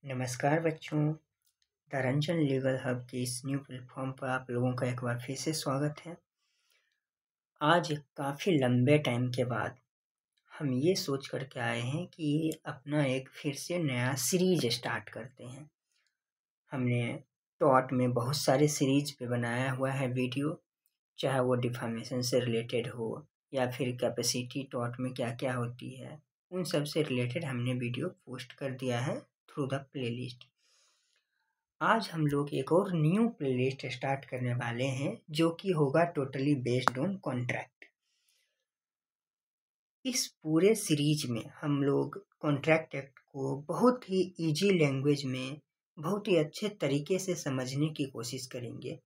नमस्कार बच्चों। The Ranjan legal hub के इस न्यू प्लेटफॉर्म पर आप लोगों का एक बार फिर से स्वागत है। आज काफ़ी लंबे टाइम के बाद हम ये सोच करके आए हैं कि अपना एक फिर से नया सीरीज स्टार्ट करते हैं। हमने टॉट में बहुत सारे सीरीज पे बनाया हुआ है वीडियो, चाहे वो डिफामेशन से रिलेटेड हो या फिर कैपेसिटी टॉट में क्या क्या होती है, उन सब से रिलेटेड हमने वीडियो पोस्ट कर दिया है थ्रू द प्लेलिस्ट। आज हम लोग एक और न्यू प्लेलिस्ट स्टार्ट करने वाले हैं जो कि होगा टोटली बेस्ड ऑन कॉन्ट्रैक्ट। इस पूरे सीरीज में हम लोग कॉन्ट्रैक्ट एक्ट को बहुत ही इजी लैंग्वेज में बहुत ही अच्छे तरीके से समझने की कोशिश करेंगे,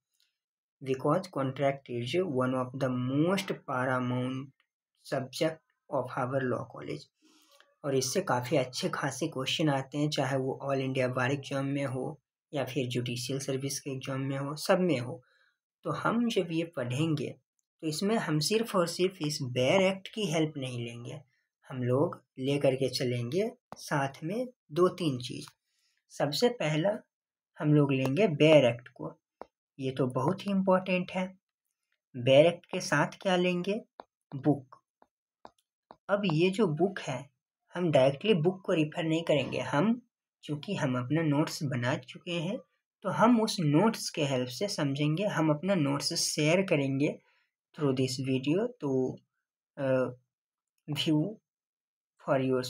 because contract is one of the most paramount subject of our law college. और इससे काफ़ी अच्छे खासे क्वेश्चन आते हैं, चाहे वो ऑल इंडिया बार एग्जाम में हो या फिर जुडिशियल सर्विस के एग्जाम में हो, सब में हो। तो हम जब ये पढ़ेंगे तो इसमें हम सिर्फ और सिर्फ इस बेयर एक्ट की हेल्प नहीं लेंगे, हम लोग ले करके चलेंगे साथ में दो तीन चीज़। सबसे पहला हम लोग लेंगे बेयर एक्ट को, ये तो बहुत ही इम्पोर्टेंट है। बेयर एक्ट के साथ क्या लेंगे? बुक। अब ये जो बुक है, हम डायरेक्टली बुक को रिफर नहीं करेंगे, चूँकि हम अपना नोट्स बना चुके हैं तो हम उस नोट्स के हेल्प से समझेंगे। हम अपना नोट्स शेयर करेंगे थ्रू दिस वीडियो तो व्यू फॉर योर।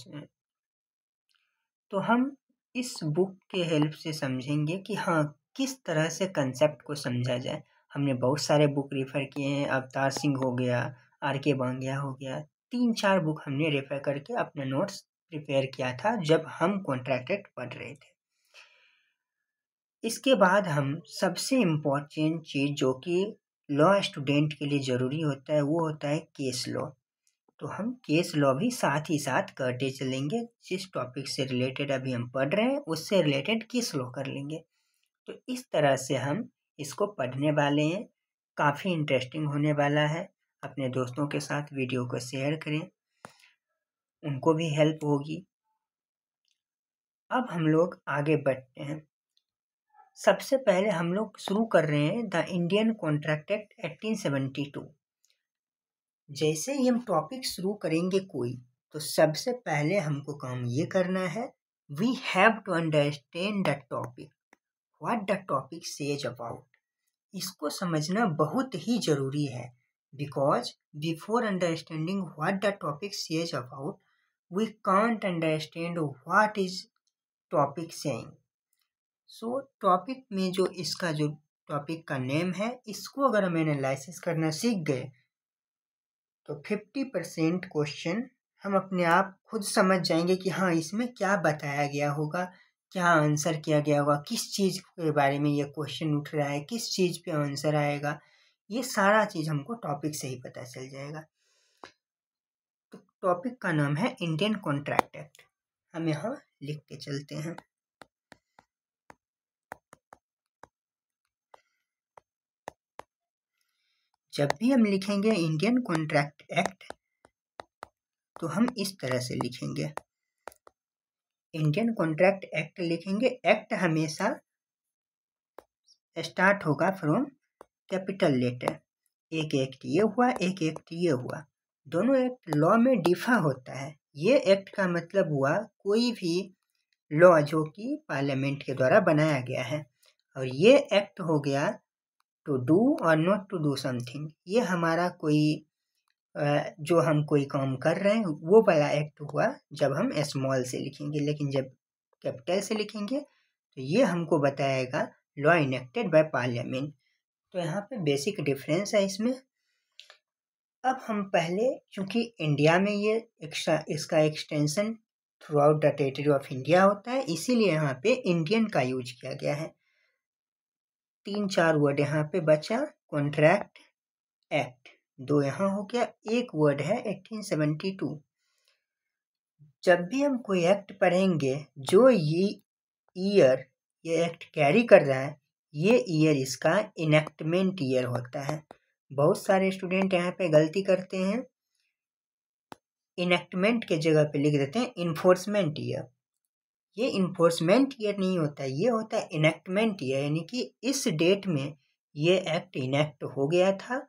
तो हम इस बुक के हेल्प से समझेंगे कि हाँ, किस तरह से कंसेप्ट को समझा जाए। हमने बहुत सारे बुक रेफ़र किए हैं, अवतार सिंह हो गया, आर.के. बांग्या हो गया, 3-4 बुक हमने रेफ़र करके अपना नोट्स प्रिपेयर किया था जब हम कॉन्ट्रैक्ट एक्ट पढ़ रहे थे। इसके बाद हम सबसे इम्पोर्टेंट चीज़ जो कि लॉ स्टूडेंट के लिए ज़रूरी होता है वो होता है केस लॉ। तो हम केस लॉ भी साथ ही साथ करते चलेंगे, जिस टॉपिक से रिलेटेड अभी हम पढ़ रहे हैं उससे रिलेटेड केस लॉ कर लेंगे। तो इस तरह से हम इसको पढ़ने वाले हैं, काफ़ी इंटरेस्टिंग होने वाला है। अपने दोस्तों के साथ वीडियो को शेयर करें, उनको भी हेल्प होगी। अब हम लोग आगे बढ़ते हैं। सबसे पहले हम लोग शुरू कर रहे हैं द इंडियन कॉन्ट्रैक्ट एक्ट 1872। जैसे ही हम टॉपिक शुरू करेंगे कोई, तो सबसे पहले हमको काम ये करना है, we have to understand the topic, what the topic says about. इसको समझना बहुत ही ज़रूरी है, because before understanding what the topic says about we can't understand what is topic saying. So topic में जो इसका जो टॉपिक का नेम है, इसको अगर हम एनालिसिस करना सीख गए तो 50% क्वेश्चन हम अपने आप खुद समझ जाएंगे कि हाँ, इसमें क्या बताया गया होगा, क्या आंसर किया गया होगा, किस चीज़ के बारे में ये क्वेश्चन उठ रहा है, किस चीज़ पे आंसर आएगा। ये सारा चीज़ हमको टॉपिक से ही पता चल जाएगा। तो टॉपिक का नाम है इंडियन कॉन्ट्रैक्ट एक्ट। हम यहाँ लिख के चलते हैं। जब भी हम लिखेंगे इंडियन कॉन्ट्रैक्ट एक्ट तो हम इस तरह से लिखेंगे, इंडियन कॉन्ट्रैक्ट एक्ट लिखेंगे। एक्ट हमेशा स्टार्ट होगा फ्रॉम कैपिटल लेटर। एक एक्ट ये हुआ, एक एक्ट ये हुआ, दोनों एक्ट लॉ में डिफर होता है। ये एक्ट का मतलब हुआ कोई भी लॉ जो कि पार्लियामेंट के द्वारा बनाया गया है, और ये एक्ट हो गया टू डू और नॉट टू डू समथिंग। ये हमारा कोई जो हम कोई काम कर रहे हैं वो वाला एक्ट हुआ जब हम स्मॉल से लिखेंगे, लेकिन जब कैपिटल से लिखेंगे तो ये हमको बताएगा लॉ इनेक्टेड बाय पार्लियामेंट। तो यहाँ पे बेसिक डिफरेंस है इसमें। अब हम पहले, चूँकि इंडिया में ये इसका extension through out the territory of India होता है, इसीलिए यहाँ पे इंडियन का यूज किया गया है। 3-4 वर्ड यहाँ पे बचा, कॉन्ट्रैक्ट एक्ट 2 यहाँ हो गया, एक वर्ड है 1872। जब भी हम कोई एक्ट पढ़ेंगे, जो ये ईयर ये एक्ट कैरी कर रहा है, ये ईयर इसका इनेक्टमेंट ईयर होता है। बहुत सारे स्टूडेंट यहाँ पे गलती करते हैं, इनेक्टमेंट के जगह पे लिख देते हैं इन्फोर्समेंट ईयर। ये इन्फोर्समेंट ईयर नहीं होता है, ये होता है इनेक्टमेंट ईयर, यानी कि इस डेट में ये एक्ट इनेक्ट हो गया था,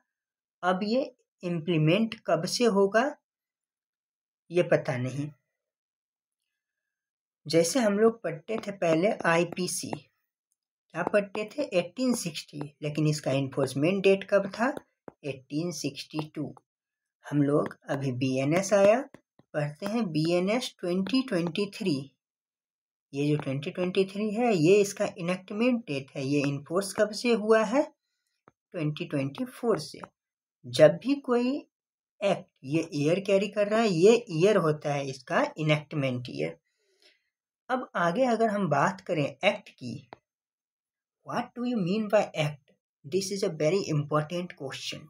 अब ये इम्प्लीमेंट कब से होगा ये पता नहीं। जैसे हम लोग पढ़ते थे पहले आईपीसी, क्या पढ़ते थे 1860, लेकिन इसका इन्फोर्समेंट डेट कब था 1862। हम लोग अभी बीएनएस आया, पढ़ते हैं बीएनएस 2023, ये जो 2023 है ये इसका इनेक्टमेंट डेट है, ये इन्फोर्स कब से हुआ है 2024 से। जब भी कोई एक्ट ये ईयर कैरी कर रहा है, ये ईयर होता है इसका इनेक्टमेंट ईयर। अब आगे अगर हम बात करें एक्ट की, what do you mean by act, this is a very important question.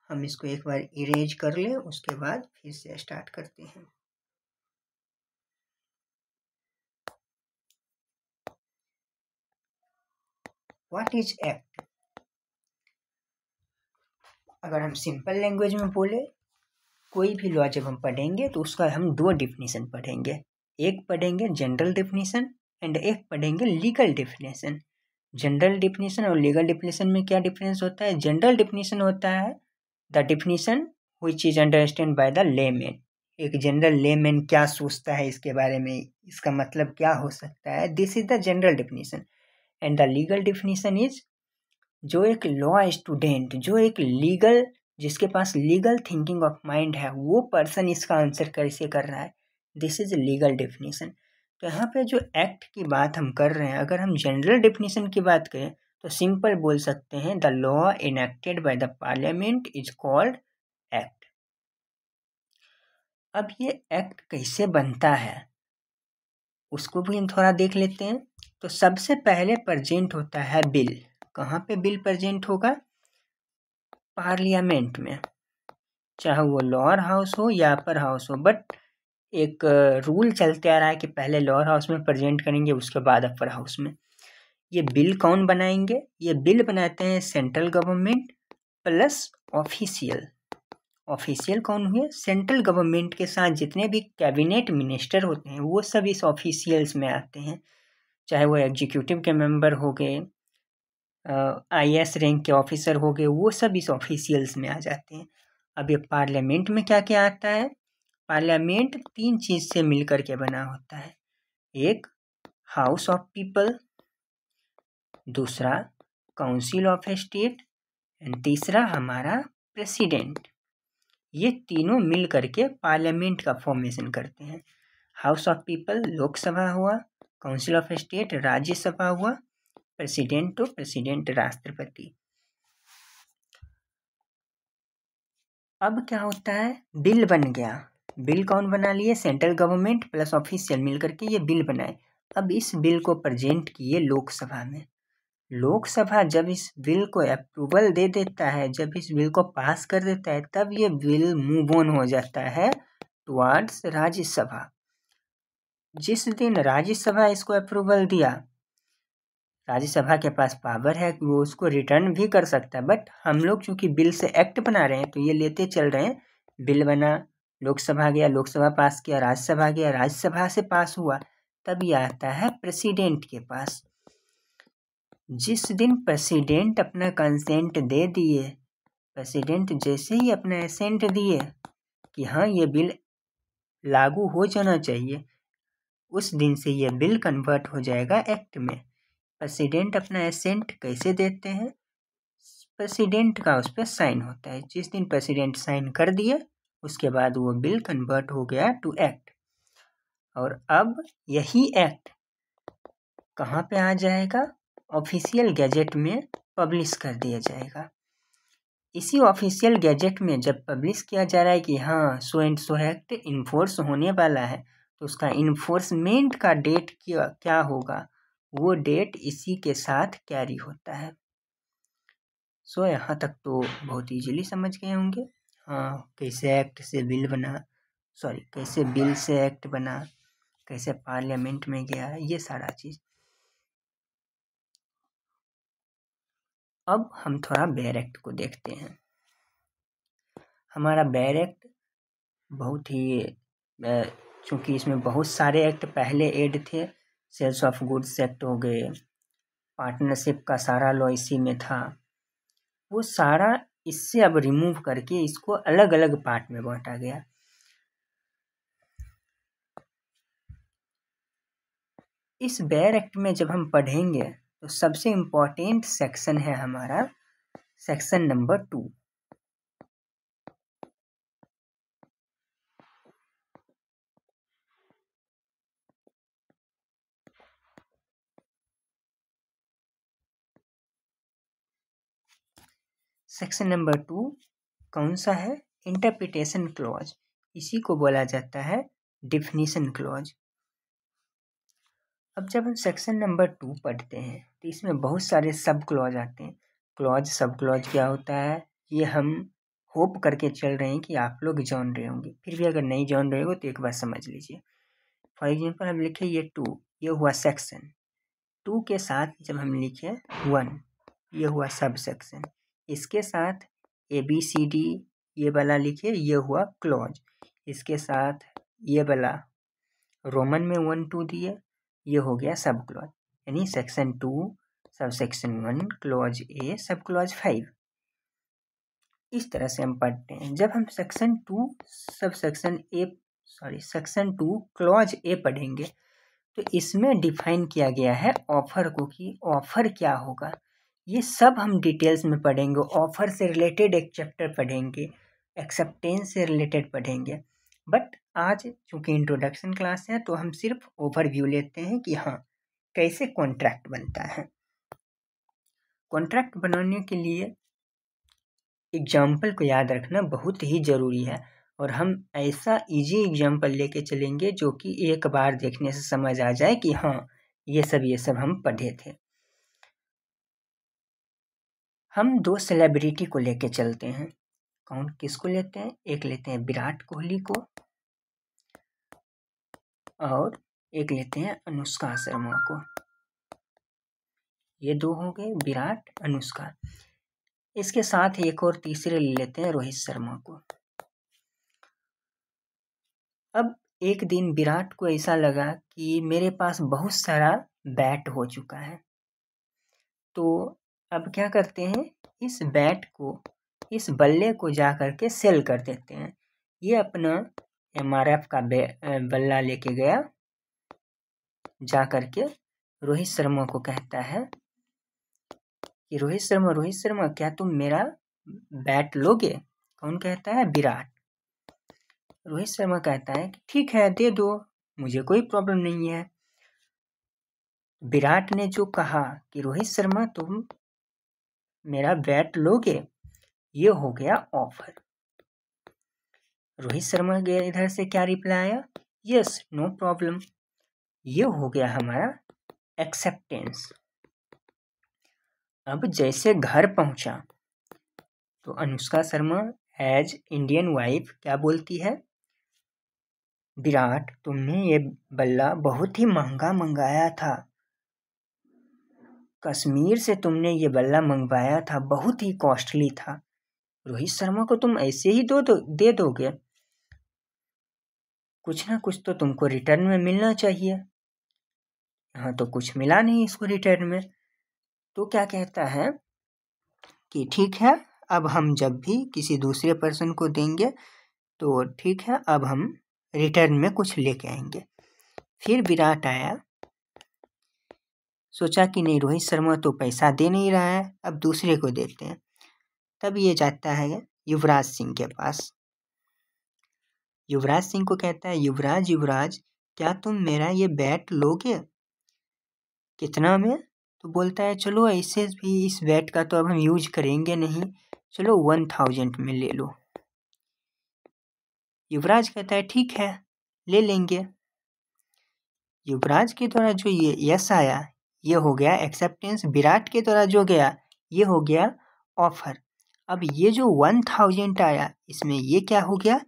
हम इसको एक बार इरेज कर लें, उसके बाद फिर से स्टार्ट करते हैं। What is act? अगर हम सिंपल लैंग्वेज में बोले, कोई भी लॉ जब हम पढ़ेंगे तो उसका हम दो डिफिनीशन पढ़ेंगे, एक पढ़ेंगे जनरल डिफिनीशन एंड एक पढ़ेंगे लीगल डिफिनीशन। जनरल डिफिनीशन और लीगल डिफिनीशन में क्या डिफरेंस होता है? जनरल डिफिनीशन होता है the definition which is understand by the layman. एक जनरल लेमैन क्या सोचता है इसके बारे में, इसका मतलब क्या हो सकता है, this is the general definition. And the legal definition is जो एक लॉ स्टूडेंट, जो एक लीगल, जिसके पास लीगल थिंकिंग ऑफ माइंड है, वो पर्सन इसका आंसर कैसे कर रहा है, दिस इज लीगल डिफिनीशन। तो यहाँ पे जो एक्ट की बात हम कर रहे हैं, अगर हम जनरल डिफिनीशन की बात करें तो सिंपल बोल सकते हैं the law enacted by the parliament is called act. अब ये एक्ट कैसे बनता है उसको भी हम थोड़ा देख लेते हैं। तो सबसे पहले प्रेजेंट होता है बिल। कहाँ पे बिल प्रेजेंट होगा? पार्लियामेंट में, चाहे वो लोअर हाउस हो या अपर हाउस हो, बट एक रूल चलते आ रहा है कि पहले लोअर हाउस में प्रेजेंट करेंगे, उसके बाद अपर हाउस में। ये बिल कौन बनाएंगे? ये बिल बनाते हैं central government plus official. Official कौन हुए? सेंट्रल गवर्नमेंट के साथ जितने भी कैबिनेट मिनिस्टर होते हैं वो सब इस ऑफिशियल्स में आते हैं, चाहे वो एग्जीक्यूटिव के मेंबर हो गए, आईएएस रैंक के ऑफिसर हो गए, वो सब इस ऑफिशियल्स में आ जाते हैं। अब ये पार्लियामेंट में क्या क्या आता है? पार्लियामेंट तीन चीज से मिलकर के बना होता है, एक हाउस ऑफ पीपल, दूसरा काउंसिल ऑफ स्टेट एंड तीसरा हमारा प्रेसिडेंट। ये तीनों मिल करके पार्लियामेंट का फॉर्मेशन करते हैं। हाउस ऑफ पीपल लोकसभा हुआ, काउंसिल ऑफ स्टेट राज्यसभा हुआ, प्रेसिडेंट तो प्रेसिडेंट राष्ट्रपति। अब क्या होता है? बिल बन गया। बिल कौन बना लिए? सेंट्रल गवर्नमेंट प्लस ऑफिशियल मिलकर के ये बिल बनाए। अब इस बिल को प्रेजेंट किए लोकसभा में। लोकसभा जब इस बिल को अप्रूवल दे देता है, जब इस बिल को पास कर देता है, तब ये बिल मूव ऑन हो जाता है टुवर्ड्स राज्यसभा। जिस दिन राज्यसभा इसको अप्रूवल दिया, राज्यसभा के पास पावर है कि वो उसको रिटर्न भी कर सकता है, बट हम लोग चूंकि बिल से एक्ट बना रहे हैं तो ये लेते चल रहे हैं। बिल बना, लोकसभा गया, लोकसभा पास किया, राज्यसभा गया, राज्यसभा से पास हुआ, तब ये आता है प्रेसिडेंट के पास। जिस दिन प्रेसिडेंट अपना कंसेंट दे दिए, प्रेसिडेंट जैसे ही अपना एसेंट दिए कि हाँ ये बिल लागू हो जाना चाहिए, उस दिन से ये बिल कन्वर्ट हो जाएगा एक्ट में। प्रेसिडेंट अपना एसेंट कैसे देते हैं? प्रेसिडेंट का उस पर साइन होता है। जिस दिन प्रेसिडेंट साइन कर दिए उसके बाद वो बिल कन्वर्ट हो गया टू एक्ट। और अब यही एक्ट कहाँ पे आ जाएगा? ऑफिशियल गैजेट में पब्लिश कर दिया जाएगा। इसी ऑफिशियल गैजेट में जब पब्लिश किया जा रहा है कि हाँ so and so act enforce होने वाला है, तो उसका इन्फोर्समेंट का डेट क्या होगा, वो डेट इसी के साथ कैरी होता है। सो यहाँ तक तो बहुत इजीली समझ गए होंगे। हाँ, कैसे एक्ट से बिल बना, कैसे बिल से एक्ट बना, कैसे पार्लियामेंट में गया, ये सारा चीज़। अब हम थोड़ा बेयर एक्ट को देखते हैं। हमारा बेयर एक्ट बहुत ही चूँकि इसमें बहुत सारे एक्ट पहले ऐड थे, सेल्स ऑफ गुड्स एक्ट हो गए, पार्टनरशिप का सारा लॉ इसी में था, वो सारा इससे अब रिमूव करके इसको अलग अलग पार्ट में बांटा गया। इस बेयर एक्ट में जब हम पढ़ेंगे तो सबसे इम्पोर्टेंट सेक्शन है हमारा सेक्शन नंबर 2। सेक्शन नंबर 2 कौन सा है? इंटरप्रिटेशन क्लॉज, इसी को बोला जाता है डिफिनीशन क्लॉज। अब जब हम सेक्शन नंबर 2 पढ़ते हैं तो इसमें बहुत सारे सब क्लॉज आते हैं। क्लॉज सब क्लॉज क्या होता है ये हम होप करके चल रहे हैं कि आप लोग जान रहे होंगे, फिर भी अगर नहीं जान रहे हो तो एक बार समझ लीजिए। फॉर एग्जांपल हम लिखे ये 2, ये हुआ सेक्शन 2 के साथ जब हम लिखे 1, ये हुआ सब सेक्शन, इसके साथ ABCD ये वाला लिखे, ये हुआ क्लॉज, इसके साथ ये वाला रोमन में 1 2 दिए, ये हो गया सब क्लॉज, यानी section 2 sub section 1 clause A sub clause 5। इस तरह से हम पढ़ते हैं। जब हम section 2 sub section section 2 clause A पढ़ेंगे तो इसमें डिफाइन किया गया है ऑफर को, कि ऑफर क्या होगा, ये सब हम डिटेल्स में पढ़ेंगे। ऑफर से रिलेटेड एक चैप्टर पढ़ेंगे, एक्सेप्टेंस से रिलेटेड पढ़ेंगे, बट आज चूंकि इंट्रोडक्शन क्लास है तो हम सिर्फ ओवरव्यू लेते हैं कि हाँ कैसे कॉन्ट्रैक्ट बनता है। कॉन्ट्रैक्ट बनाने के लिए एग्जाम्पल को याद रखना बहुत ही ज़रूरी है, और हम ऐसा इजी एग्जाम्पल लेके चलेंगे जो कि एक बार देखने से समझ आ जाए कि हाँ ये सब हम पढ़े थे। हम 2 सेलिब्रिटी को लेके चलते हैं। कौन किसको लेते हैं? एक लेते हैं विराट कोहली को और एक लेते हैं अनुष्का शर्मा को। ये 2 हो गए, विराट अनुष्का। इसके साथ एक और तीसरे ले लेते हैं रोहित शर्मा को। अब एक दिन विराट को ऐसा लगा कि मेरे पास बहुत सारा बैट हो चुका है, तो अब क्या करते हैं, इस बैट को, इस बल्ले को जा करके सेल कर देते हैं। ये अपना MRF का बल्ला लेके गया, जा करके रोहित शर्मा को कहता है कि रोहित शर्मा क्या तुम मेरा बैट लोगे? कौन कहता है? विराट। रोहित शर्मा कहता है कि ठीक है दे दो, मुझे कोई प्रॉब्लम नहीं है। विराट ने जो कहा कि रोहित शर्मा तुम मेरा बैट लोगे, ये हो गया ऑफर। रोहित शर्मा के इधर से क्या रिप्लाई आया? Yes, no problem. ये हो गया हमारा एक्सेप्टेंस। अब जैसे घर पहुंचा तो Anushka Sharma as Indian wife क्या बोलती है? विराट तुमने ये बल्ला बहुत ही महंगा मंगाया था, कश्मीर से तुमने ये बल्ला मंगवाया था, बहुत ही कॉस्टली था, रोहित शर्मा को तुम ऐसे ही दे दोगे? कुछ ना कुछ तो तुमको रिटर्न में मिलना चाहिए। यहाँ तो कुछ मिला नहीं इसको रिटर्न में। तो क्या कहता है कि ठीक है, अब हम जब भी किसी दूसरे पर्सन को देंगे तो ठीक है, अब हम रिटर्न में कुछ लेके आएंगे। फिर विराट आया, सोचा कि नहीं रोहित शर्मा तो पैसा दे नहीं रहा है, अब दूसरे को देते हैं। तब ये जाता है युवराज सिंह के पास। युवराज सिंह को कहता है युवराज क्या तुम मेरा ये बैट लोगे? कितना में? तो बोलता है चलो ऐसे भी इस बैट का तो अब हम यूज करेंगे नहीं, चलो 1000 में ले लो। युवराज कहता है ठीक है ले लेंगे। युवराज के द्वारा जो ये यस आया ये हो गया एक्सेप्टेंस, विराट के द्वारा जो गया ये हो गया ऑफर। अब ये जो 1000 आया इसमें ये क्या हो गया?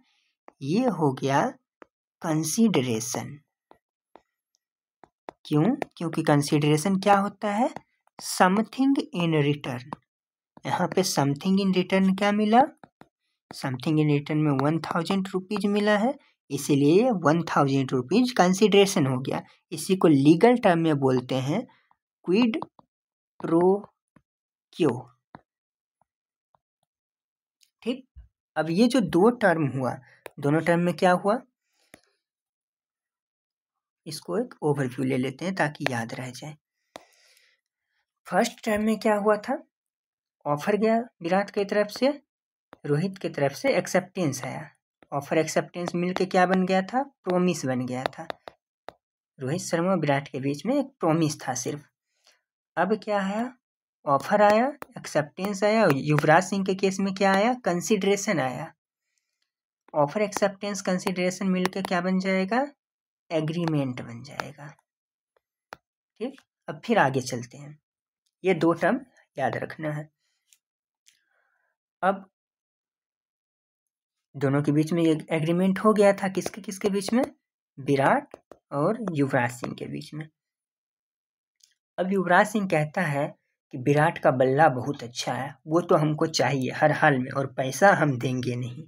ये हो गया कंसीडरेशन। क्यों? क्योंकि कंसीडरेशन क्या होता है? Something in return. यहाँ पे समथिंग इन रिटर्न क्या मिला? समथिंग इन रिटर्न में 1000 रुपीज मिला है, इसीलिए 1000 रुपीज कंसिडरेशन हो गया। इसी को लीगल टर्म में बोलते हैं क्विड प्रो क्यो। ठीक, अब ये जो दो टर्म हुआ, दोनों टर्म में क्या हुआ, इसको एक ओवरव्यू ले लेते हैं ताकि याद रह जाए। फर्स्ट टर्म में क्या हुआ था, ऑफर गया विराट की तरफ से, रोहित की तरफ से एक्सेप्टेंस आया। ऑफर एक्सेप्टेंस मिलके क्या बन गया था, प्रोमिस बन गया था। रोहित शर्मा और विराट के बीच में एक प्रोमिस था सिर्फ। अब क्या आया, ऑफर आया, एक्सेप्टेंस आया, और युवराज सिंह के केस में क्या आया, कंसिडरेशन आया। ऑफर एक्सेप्टेंस कंसिडरेशन मिलके क्या बन जाएगा, एग्रीमेंट बन जाएगा। ठीक, अब फिर आगे चलते हैं, ये दो टर्म याद रखना है। अब दोनों के बीच में ये एग्रीमेंट हो गया था, किसके किसके बीच में, विराट और युवराज सिंह के बीच में। अब युवराज सिंह कहता है कि विराट का बल्ला बहुत अच्छा है, वो तो हमको चाहिए हर हाल में, और पैसा हम देंगे नहीं।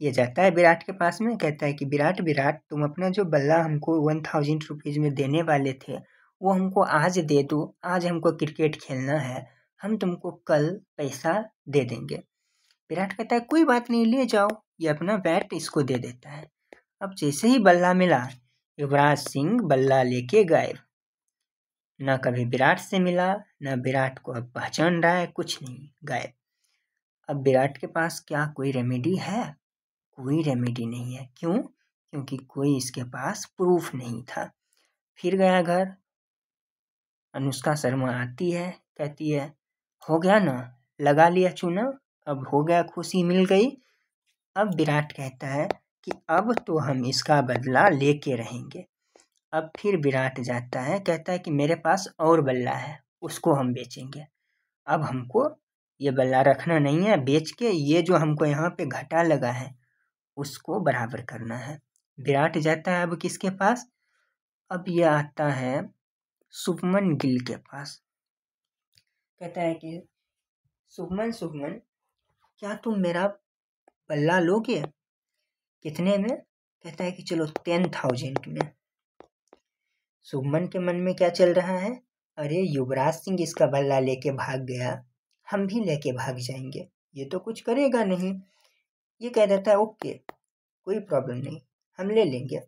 ये जाता है विराट के पास में, कहता है कि विराट विराट तुम अपना जो बल्ला हमको 1000 रुपीज में देने वाले थे वो हमको आज दे दो, आज हमको क्रिकेट खेलना है, हम तुमको कल पैसा दे देंगे। विराट कहता है कोई बात नहीं, ले जाओ, ये अपना बैट इसको दे देता है। अब जैसे ही बल्ला मिला, युवराज सिंह बल्ला लेके गायब, न कभी विराट से मिला, न विराट को अब पहचान रहा है, कुछ नहीं, गायब। अब विराट के पास क्या कोई रेमेडी है, कोई रेमेडी नहीं है। क्यों, क्योंकि कोई इसके पास प्रूफ नहीं था। फिर गया घर, अनुष्का शर्मा आती है, कहती है हो गया ना, लगा लिया चूना, अब हो गया, खुशी मिल गई। अब विराट कहता है कि अब तो हम इसका बदला लेके रहेंगे। अब फिर विराट जाता है, कहता है कि मेरे पास और बल्ला है, उसको हम बेचेंगे, अब हमको ये बल्ला रखना नहीं है, बेच के ये जो हमको यहाँ पे घाटा लगा है उसको बराबर करना है। विराट जाता है अब किसके पास, अब ये आता है शुभमन गिल के पास, कहता है कि शुभमन शुभमन क्या तुम मेरा बल्ला लोगे, कितने में, कहता है कि चलो 10,000 में। शुभमन के मन में क्या चल रहा है, अरे युवराज सिंह इसका बल्ला लेके भाग गया, हम भी लेके भाग जाएंगे, ये तो कुछ करेगा नहीं। ये कह देता है ओके कोई प्रॉब्लम नहीं, हम ले लेंगे।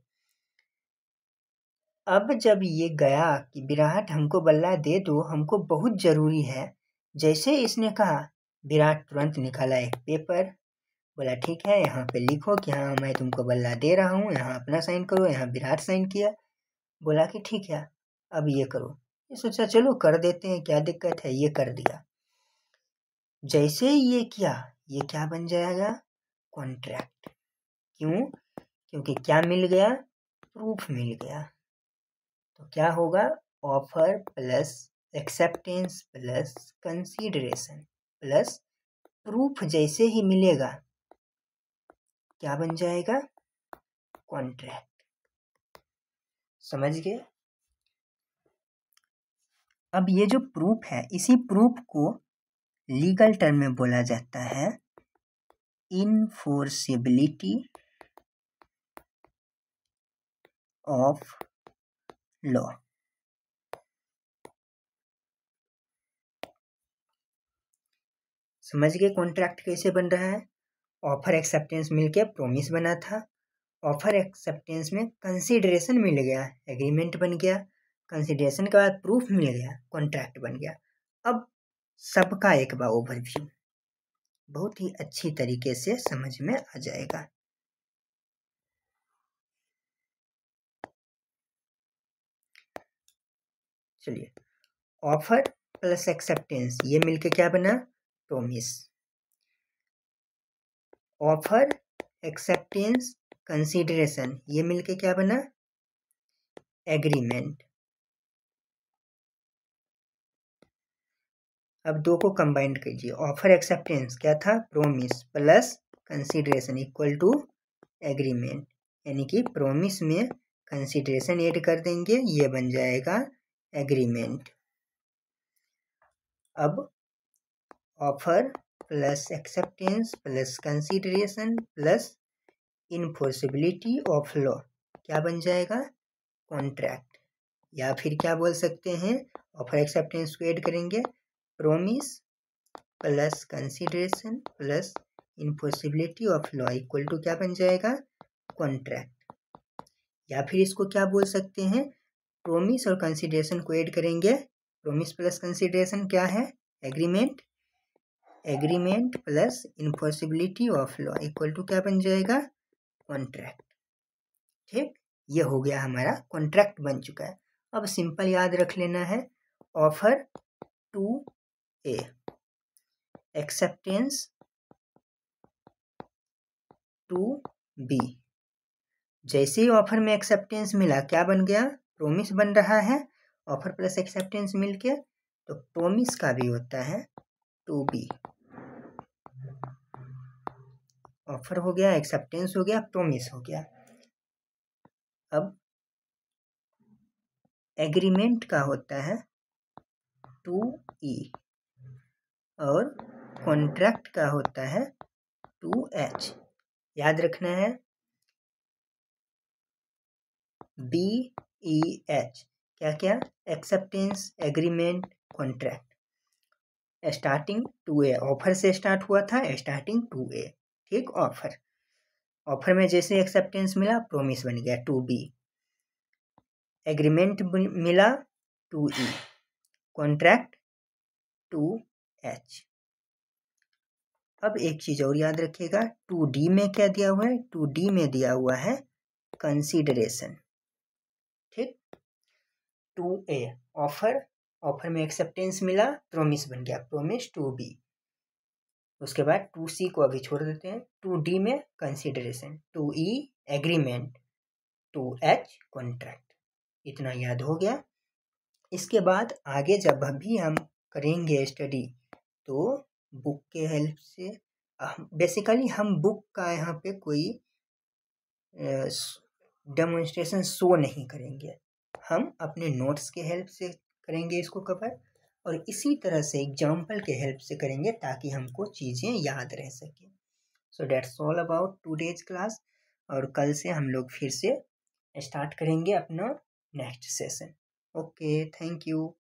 अब जब ये गया कि विराट हमको बल्ला दे दो, हमको बहुत जरूरी है, जैसे इसने कहा विराट तुरंत निकाला एक पेपर, बोला ठीक है यहाँ पे लिखो कि हाँ मैं तुमको बल्ला दे रहा हूँ, यहाँ अपना साइन करो, यहाँ विराट साइन किया, बोला कि ठीक है अब ये करो। ये सोचा चलो कर देते हैं, क्या दिक्कत है, ये कर दिया। जैसे ही ये किया, ये क्या बन जाएगा, कॉन्ट्रैक्ट। क्यों, क्योंकि क्या मिल गया, प्रूफ मिल गया। तो क्या होगा, offer plus acceptance plus consideration plus proof जैसे ही मिलेगा क्या बन जाएगा, कॉन्ट्रैक्ट। समझ गए। अब ये जो प्रूफ है, इसी प्रूफ को लीगल टर्म में बोला जाता है इनफोर्सिबिलिटी ऑफ लॉ। समझ गए कॉन्ट्रैक्ट कैसे बन रहा है। ऑफर एक्सेप्टेंस मिलके प्रोमिस बना था, ऑफर एक्सेप्टेंस में कंसीडरेशन मिल गया, एग्रीमेंट बन गया, कंसीडरेशन के बाद प्रूफ मिल गया, कॉन्ट्रैक्ट बन गया। अब सबका एक बार ओवरव्यू बहुत ही अच्छी तरीके से समझ में आ जाएगा। चलिए, ऑफर प्लस एक्सेप्टेंस ये मिलके क्या बना, प्रोमिस। ऑफर एक्सेप्टेंस कंसीडरेशन ये मिलके क्या बना, एग्रीमेंट। अब दो को कंबाइंड कीजिए, ऑफर एक्सेप्टेंस क्या था, promise plus consideration equal to agreement, यानी कि प्रोमिस में कंसीडरेशन ऐड कर देंगे, ये बन जाएगा एग्रीमेंट। अब offer plus acceptance plus consideration plus enforceability of law क्या बन जाएगा, कॉन्ट्रैक्ट। या फिर क्या बोल सकते हैं, ऑफर एक्सेप्टेंस को ऐड करेंगे, promise plus consideration plus enforceability of law equal to क्या बन जाएगा, कॉन्ट्रैक्ट। या फिर इसको क्या बोल सकते हैं, प्रोमिस और कंसिडरेशन को ऐड करेंगे, प्रोमिस प्लस कंसिडरेशन क्या है, agreement, agreement plus enforceability of law equal to क्या बन जाएगा, कॉन्ट्रैक्ट। ठीक, ये हो गया हमारा कॉन्ट्रैक्ट बन चुका है। अब सिंपल याद रख लेना है, offer to A, acceptance to B. जैसे ही ऑफर में एक्सेप्टेंस मिला क्या बन गया, प्रोमिस बन रहा है, ऑफर प्लस एक्सेप्टेंस मिलके तो प्रोमिस का भी होता है टू बी। ऑफर हो गया, एक्सेप्टेंस हो गया, प्रोमिस हो गया। अब एग्रीमेंट का होता है टू ई और कॉन्ट्रैक्ट का होता है टू एच। याद रखना है, बी ई एच क्या क्या, acceptance, agreement, contract. Starting to A, offer से स्टार्ट हुआ था, स्टार्टिंग टू ए। ठीक, ऑफर, ऑफर में जैसे एक्सेप्टेंस मिला प्रोमिस बन गया टू बी, एग्रीमेंट मिला to E, contract to H. अब एक चीज और याद रखिएगा, टू डी में क्या दिया हुआ है, टू डी में दिया हुआ है कंसीडरेशन। ठीक, टू ए ऑफर, ऑफर में एक्सेप्टेंस मिला, प्रोमिस बन गया, प्रोमिस टू बी। उसके बाद टू सी को अभी छोड़ देते हैं, टू डी में consideration, to E agreement, to H contract. इतना याद हो गया। इसके बाद आगे जब भी हम करेंगे स्टडी तो बुक के हेल्प से, बेसिकली हम बुक का यहाँ पे कोई डेमोन्स्ट्रेशन शो नहीं करेंगे, हम अपने नोट्स के हेल्प से करेंगे इसको कवर, और इसी तरह से एग्जाम्पल के हेल्प से करेंगे ताकि हमको चीज़ें याद रह सकें। So that's all about today's class, और कल से हम लोग फिर से स्टार्ट करेंगे अपना next session. Okay, thank you.